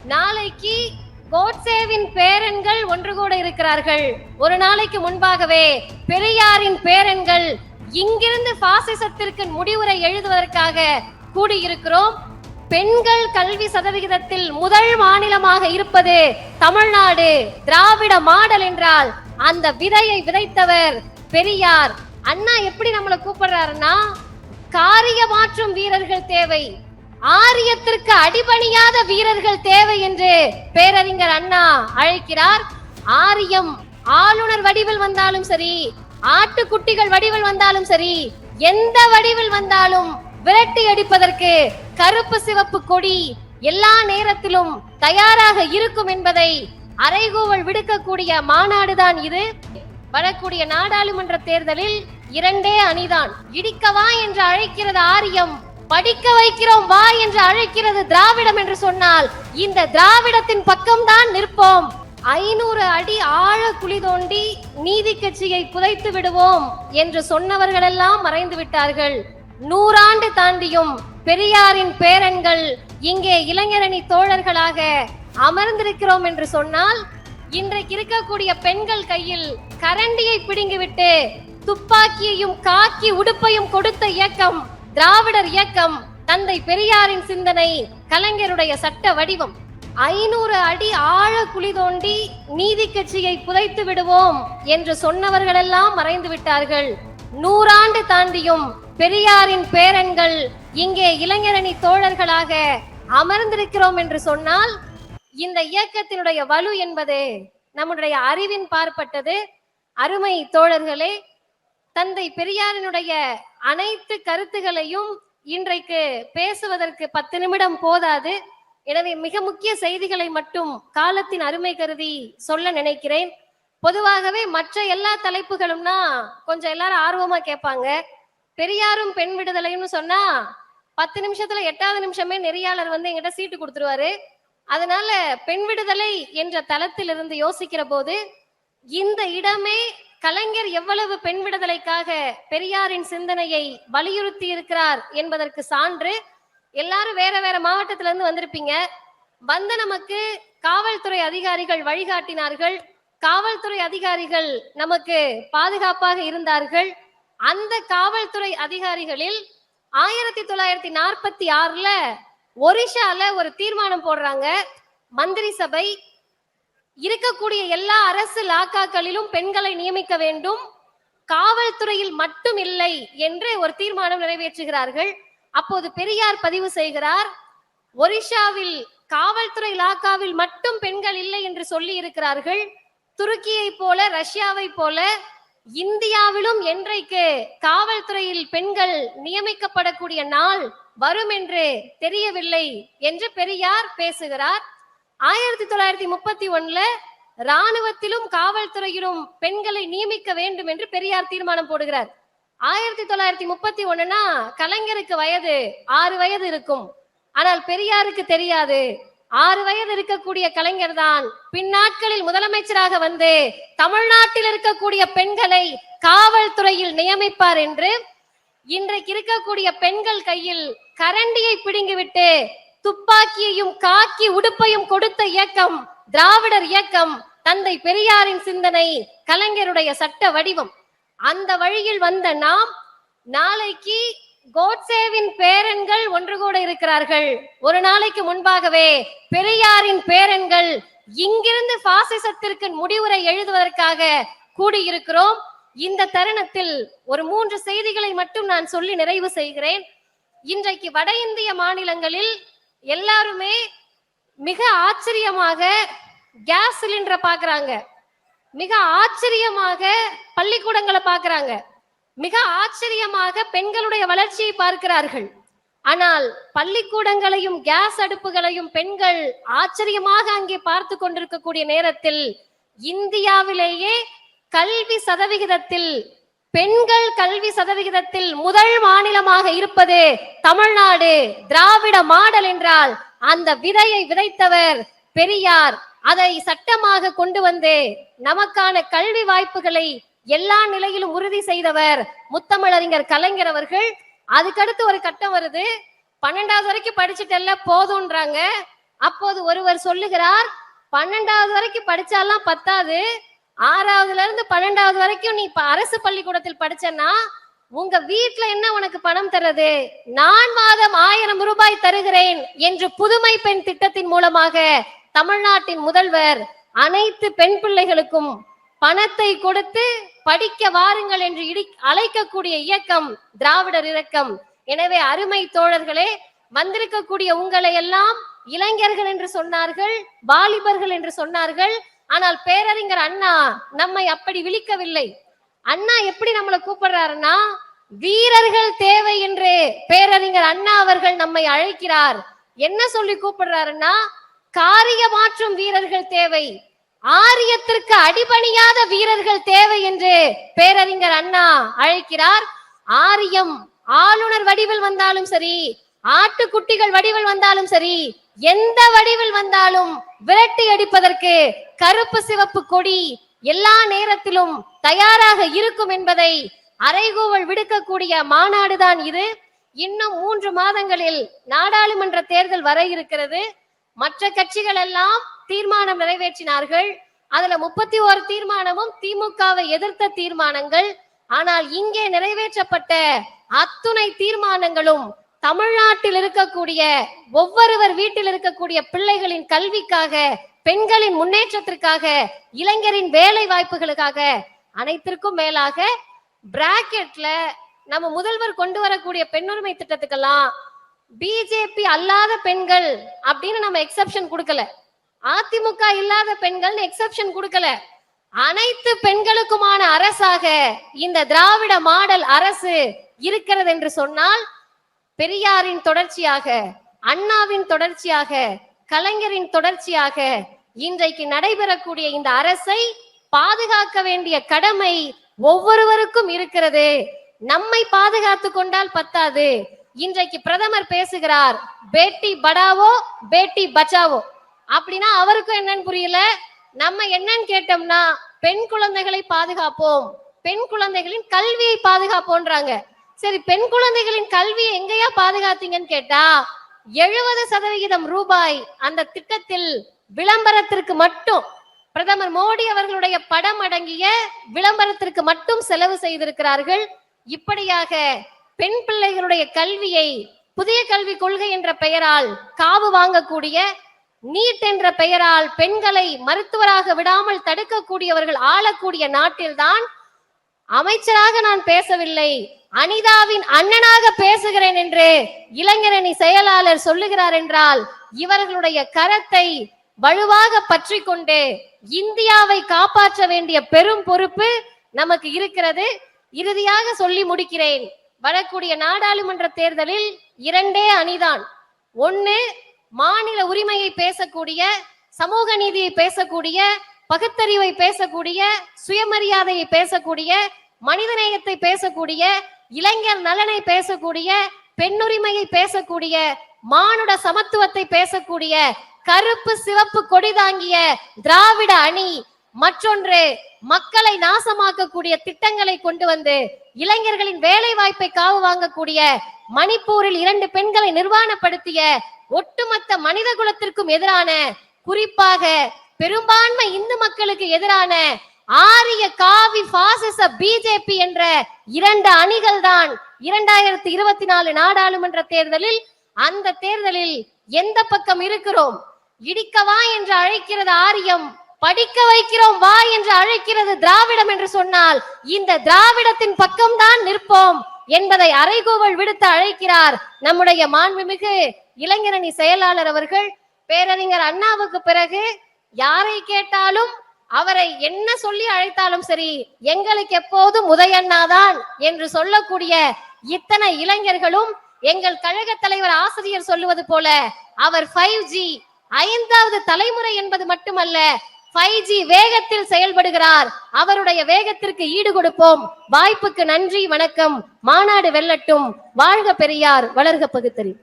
நாளைக்கு கோட்சேவின் பேரன்கள் ஒன்று கூட இருக்கிறார்கள். ஒரு நாளைக்கு முன்பாகவே பெரியாரின் பேரன்கள் இங்கிருந்து பாசிசத்திற்கு முடிவுரை எழுதுவதற்காக கூடியிருக்கிறோம். பெண்கள் கல்வி சதவிகிதத்தில் முதல் மாநிலமாக இருப்பது தமிழ்நாடு. திராவிட மாடல் என்றால் அந்த விதையை விதைத்தவர் பெரியார். அண்ணா எப்படி நம்மளை கூப்பிடுறாருன்னா, காரிய மாற்றும் வீரர்கள் தேவை, ஆரியத்திற்கு அடிபணியாத வீரர்கள் தேவை என்று பேரறிஞர் அண்ணா அழைக்கிறார். ஆரியம் ஆளுநர் வடிவில் வந்தாலும் சரி, ஆட்டுக்குட்டிகள் வடிவில் வந்தாலும் சரி, எந்த வடிவில் வந்தாலும் விரட்டி அடிப்பதற்கு கருப்பு சிவப்பு கொடி எல்லா நேரத்திலும் தயாராக இருக்கும் என்பதை அறைகூவல் விடுக்கக்கூடிய மாநாடுதான் இது. வரக்கூடிய நாடாளுமன்ற தேர்தலில் இரண்டே அணிதான். இடிக்கவா என்று அழைக்கிறது ஆரியம், படிக்க வைக்கிறோம் வா என்று அழைக்கிறது திராவிடம் என்று சொன்னால் இந்த திராவிடத்தின் பக்கம்தான் நிற்போம். 500 அடி ஆழ குழி தோண்டி நீதி கட்சியை புதைத்து விடுவோம் என்று சொன்னவர்களெல்லாம் மறைந்து விட்டார்கள். 100 ஆண்டு தாண்டியும் பெரியாரின் பேரன்கள் இங்கே இளைஞரணி தோழர்களாக அமர்ந்திருக்கிறோம் என்று சொன்னால், இன்றைக்கு இருக்கக்கூடிய பெண்கள் கையில் கரண்டியை பிடுங்கிவிட்டு துப்பாக்கியையும் காக்கி உடுப்பையும் கொடுத்த இயக்கம் திராவிடர் இயக்கம். தந்தை பெரியாரின் சிந்தனை, கலைஞருடைய சட்ட வடிவம். 500 அடி ஆழ குழி தோண்டி நீதி கட்சியை புதைத்து விடுவோம் என்று சொன்னவர்களெல்லாம் மறைந்து விட்டார்கள். 100 ஆண்டு தாண்டியும் பெரியாரின் பேரன்கள் இங்கே இளைஞரணி தோழர்களாக அமர்ந்திருக்கிறோம் என்று சொன்னால், இந்த இயக்கத்தினுடைய வலு என்பது நம்முடைய அறிவின் பார்ப்பட்டது. அருமை தோழர்களே, தந்தை பெரியாரினுடைய அனைத்து கருத்துகளையும் இன்றைக்கு பேசுவதற்கு 10 நிமிடம் போதாது. எனவே மிக முக்கிய செய்திகளை மட்டும் காலத்தின் அருமை கருதி சொல்ல நினைக்கிறேன். பொதுவாகவே மற்ற எல்லா தலைப்புகளும்னா கொஞ்சம் எல்லாரும் ஆர்வமா கேட்பாங்க. பெரியாரும் பெண் விடுதலைன்னு சொன்னா 10 நிமிஷத்துல 8வது நிமிஷமே நெறியாளர் வந்து எங்கிட்ட சீட்டு கொடுத்துருவாரு. அதனால பெண் விடுதலை என்ற தளத்தில் இருந்து யோசிக்கிற போது இந்த இடமே கலைஞர் எவ்வளவு பெண் விடுதலைக்காக பெரியாரின் சிந்தனையை வலியுறுத்தி இருக்கிறார் என்பதற்கு சான்று. எல்லாரும் வேற வேற மாவட்டத்துல இருந்து வந்திருப்பீங்க. வந்த நமக்கு காவல்துறை அதிகாரிகள் வழிகாட்டினார்கள். காவல்துறை அதிகாரிகள் நமக்கு பாதுகாப்பாக இருந்தார்கள். அந்த காவல்துறை அதிகாரிகளில் 1946ல ஒரிஷால ஒரு தீர்மானம் போடுறாங்க. மந்திரி சபை இருக்கக்கூடிய எல்லா அரசு லாக்காக்களிலும் பெண்களை நியமிக்க வேண்டும், காவல்துறையில் மட்டும் இல்லை என்று ஒரு தீர்மானம் நிறைவேற்றுகிறார்கள். அப்போது பெரியார் பதிவு செய்கிறார், ஒரிஷாவில் காவல்துறை லாக்காவில் மட்டும் பெண்கள் இல்லை என்று சொல்லி இருக்கிறார்கள். துருக்கியை போல ரஷ்யாவை போல இந்தியாவிலும் என்றைக்கு காவல்துறையில் பெண்கள் நியமிக்கப்படக்கூடிய நாள் வரும் என்று தெரியவில்லை என்று பெரியார் பேசுகிறார். 1931ல இராணுவத்திலும் காவல்துறையிலும் பெண்களை நியமிக்க வேண்டும் என்று பெரியார் தீர்மானம் போடுகிறார். 1931னா கலைஞருக்கு வயது 6 வயது இருக்கும். ஆனால் பெரியாருக்கு தெரியாது, 6 வயது இருக்கக்கூடிய கலைஞர் தான் பின்னாட்களில் முதலமைச்சராக வந்து தமிழ்நாட்டில் இருக்கக்கூடிய பெண்களை காவல்துறையில் நியமிப்பார் என்று. இன்றைக்கு இருக்கக்கூடிய பெண்கள் கையில் கரண்டியை பிடுங்கிவிட்டு துப்பாக்கியையும் காக்கி உடுப்பையும் கொடுத்த இயக்கம் திராவிடர் இயக்கம். தந்தை பெரியாரின் சிந்தனை, கலைஞருடைய சட்ட வடிவம். அந்த வழியில் வந்த நாம் நாளைக்கு கோட்சேவின் பேரன்கள் ஒன்று கூட இருக்கிறார்கள். ஒரு நாளைக்கு முன்பாகவே பெரியாரின் பேரன்கள் இங்கிருந்து பாசிசத்திற்கு முடிவுரை எழுதுவதற்காக கூடியிருக்கிறோம். இந்த தருணத்தில் ஒரு 3 செய்திகளை மட்டும் நான் சொல்லி நிறைவு செய்கிறேன். இன்றைக்கு வட இந்திய மாநிலங்களில் எல்லாருமே மிக ஆச்சரியமாக கேஸ் சிலிண்டரை பாக்குறாங்க, மிக ஆச்சரியமாக பள்ளிக்கூடங்களை பார்க்கிறாங்க, மிக ஆச்சரியமாக பெண்களுடைய வளர்ச்சியை பார்க்கிறார்கள். ஆனால் பள்ளிக்கூடங்களையும் கேஸ் அடுப்புகளையும் பெண்கள் ஆச்சரியமாக அங்கே பார்த்து கொண்டிருக்கக்கூடிய நேரத்தில் இந்தியாவிலேயே கல்வி சதவிகிதத்தில் பெண்கள் கல்வி சதவிகிதத்தில் முதல் மாநிலமாக இருப்பது தமிழ்நாடு. திராவிட மாடல் என்றால் அந்த விதையை விதைத்தவர் பெரியார். அதை சட்டமாக கொண்டு வந்து நமக்கான கல்வி வாய்ப்புகளை எல்லா நிலையிலும் உறுதி செய்தவர் முத்தமிழறிஞர் கலைஞர் அவர்கள். அதுக்கடுத்து ஒரு கட்டம் வருது, 12வது வரைக்கும் படிச்சுட்டல்ல போதும்ன்றாங்க. அப்போது ஒருவர் சொல்லுகிறார், 12வது வரைக்கும் படிச்சாலாம் பத்தாது, 6வதுல இருந்து 12வது வரைக்கும் நீ அரசு பள்ளிக்கூடத்தில் படிச்சன்னா உங்க வீட்டுல என்ன உனக்கு பணம் தர்றது, நான் மாதம் 1000 ரூபாய் தருகிறேன் என்று புதுமை பெண் திட்டத்தின் மூலமாக தமிழ்நாட்டின் முதல்வர் அனைத்து பெண் பிள்ளைகளுக்கும் பணத்தை கொடுத்து படிக்க வாருங்கள் என்று அழைக்கக்கூடிய இயக்கம் திராவிடர் இயக்கம். எனவே அருமை தோழர்களே, வந்திருக்கக்கூடிய உங்களை எல்லாம் இளைஞர்கள் என்று சொன்னார்கள், வாலிபர்கள் என்று சொன்னார்கள். ஆனால் பேரறிஞர் அண்ணா நம்மை அப்படி விழிக்கவில்லை. அண்ணா எப்படி நம்மளை கூப்பிடுறாருன்னா, வீரர்கள் தேவை என்று பேரறிஞர் அண்ணா அவர்கள் நம்மை அழைக்கிறார். என்ன சொல்லி கூப்பிடுறாருன்னா, காரியமாற்றும் வீரர்கள் தேவை, ஆரியத்திற்கு அடிபணியாத வீரர்கள் தேவை என்று பேரறிஞர் அண்ணா அழைக்கிறார். ஆரியம் ஆளுநர் வடிவில் வந்தாலும் சரி, ஆட்டுக்குட்டிகள் வடிவில் வந்தாலும் சரி, எந்த வடிவில் வந்தாலும் விரட்டி அடிப்பதற்கு கருப்பு சிவப்பு கொடி எல்லா நேரத்திலும் தயாராக இருக்கும் என்பதை அறைகூவல் விடுக்கக்கூடிய மாநாடுதான் இது. இன்னும் 3 மாதங்களில் நாடாளுமன்ற தேர்தல் வர இருக்கிறது. மற்ற கட்சிகள் எல்லாம் தீர்மானம் நிறைவேற்றினார்கள். அதுல 31 தீர்மானமும் திமுகவை எதிர்த்த தீர்மானங்கள். ஆனால் இங்கே நிறைவேற்றப்பட்ட அத்துணை தீர்மானங்களும் தமிழ்நாட்டில் இருக்கக்கூடிய ஒவ்வொருவர் வீட்டில் இருக்கக்கூடிய பிள்ளைகளின் கல்விக்காக, பெண்களின் முன்னேற்றத்திற்காக, இளைஞரின் வேலை வாய்ப்புகளுக்காக, அனைத்திற்கும் மேலாக பிராக்கெட்ல நம்ம முதல்வர் கொண்டு வரக்கூடிய பெண்ணுரிமை திட்டத்துக்கெல்லாம் பிஜேபி அல்லாத பெண்கள் அப்படின்னு நம்ம எக்ஸப்ஷன் கொடுக்கல, அதிமுக இல்லாத பெண்கள் எக்ஸப்ஷன் கொடுக்கல. அனைத்து பெண்களுக்குமான அரசாக இந்த திராவிட மாடல் அரசு இருக்கிறது என்று சொன்னால், பெரியாரின் தொடர்ச்சியாக, அண்ணாவின் தொடர்ச்சியாக, கலைஞரின் தொடர்ச்சியாக இன்றைக்கு நடைபெறக்கூடிய இந்த அரசை பாதுகாக்க வேண்டிய கடமை ஒவ்வொருவருக்கும் இருக்கிறது. நம்மை பாதுகாத்து கொண்டால் பத்தாது. இன்றைக்கு பிரதமர் பேசுகிறார், பேட்டி படாவோ பேட்டி பச்சாவோ. அப்படின்னா அவருக்கும் என்னன்னு புரியல. நம்ம என்னன்னு கேட்டோம்னா, பெண் குழந்தைகளை பாதுகாப்போம், பெண் குழந்தைகளின் கல்வியை பாதுகாப்போன்றாங்க. சரி, பெண் குழந்தைகளின் கல்வியை எங்கேயா பாதுகாத்தீங்கன்னு கேட்டா, 70% ரூபாய் அந்த திட்டத்தில் விளம்பரத்திற்கு மட்டும், பிரதமர் மோடி அவர்களுடைய படம் அடங்கிய விளம்பரத்திற்கு மட்டும் செலவு செய்திருக்கிறார்கள். இப்படியாக பெண் பிள்ளைகளுடைய கல்வியை புதிய கல்விக் கொள்கை என்ற பெயரால் காவு வாங்கக்கூடிய, நீட் என்ற பெயரால் பெண்களை மருத்துவராக விடாமல் தடுக்கக்கூடியவர்கள் ஆளக்கூடிய நாட்டில்தான் அமைச்சராக நான் பேசவில்லை, அனிதாவின் அண்ணனாக பேசுகிறேன் என்று இளைஞரணி செயலாளர் சொல்லுகிறார் என்றால், இவர்களுடைய கரத்தை வலுவாக பற்றி கொண்டு இந்தியாவை காப்பாற்ற வேண்டிய பெரும் பொறுப்பு நமக்கு இருக்கிறது. இறுதியாக சொல்லி முடிக்கிறேன். வரக்கூடிய நாடாளுமன்ற தேர்தலில் 2 அணிதான். 1 மாநில உரிமையை பேசக்கூடிய, சமூக நீதியை பேசக்கூடிய, பகுத்தறிவை பேசக்கூடிய, சுயமரியாதையை பேசக்கூடிய, மனிதநேயத்தை பேசக்கூடிய, இளைஞர் நலனை பேசக்கூடிய, பெண்ணுரிமையை பேசக்கூடிய, மானுட சமத்துவத்தை பேசக்கூடிய, கருப்பு சிவப்பு கொடி தாங்கிய திராவிட அணி. மற்றொன்று, மக்களை நாசமாக்கக்கூடிய திட்டங்களை கொண்டு வந்து இளைஞர்களின் வேலை வாய்ப்பை காவு வாங்கக்கூடிய, மணிப்பூரில் 2 பெண்களை நிர்வாணப்படுத்திய, ஒட்டுமொத்த மனித குலத்திற்கும் எதிரான, குறிப்பாக பெரும்பான்மை இந்து மக்களுக்கு எதிரான ஆரிய காவி பாசிச பிஜேபி என்ற 2 அணிகள் தான் 2024 நாடாளுமன்ற தேர்தலில். அந்த தேர்தலில் எந்த பக்கம் இருக்கிறோம்? இடிக்கவா என்று அழைக்கிறது ஆரியம், படிக்க வைக்கிறோம் வா என்று அழைக்கிறது திராவிடம் என்று சொன்னால், இந்த திராவிடத்தின் பக்கம்தான் நிற்போம் என்பதை அறைகூவல் விடுத்து அழைக்கிறார் நம்முடைய மாண்புமிகு இளைஞரணி செயலாளர் அவர்கள். பேரறிஞர் அண்ணாவுக்கு பிறகு யாரை கேட்டாலும், அவரை என்ன சொல்லி அழைத்தாலும் சரி, எங்களுக்கு எப்போதும் உதயண்ணாதான் என்று சொல்லக்கூடிய இத்தனை இளைஞர்களும், எங்கள் கழக தலைவர் ஆசிரியர் சொல்லுவது போல, அவர் 5G 5வது தலைமுறை என்பது மட்டுமல்ல, 5G வேகத்தில் செயல்படுகிறார். அவருடைய வேகத்திற்கு ஈடு கொடுப்போம். வாய்ப்புக்கு நன்றி, வணக்கம். மாநாடு வெல்லட்டும். வாழ்க பெரியார், வளர்க பகுத்தறிவு.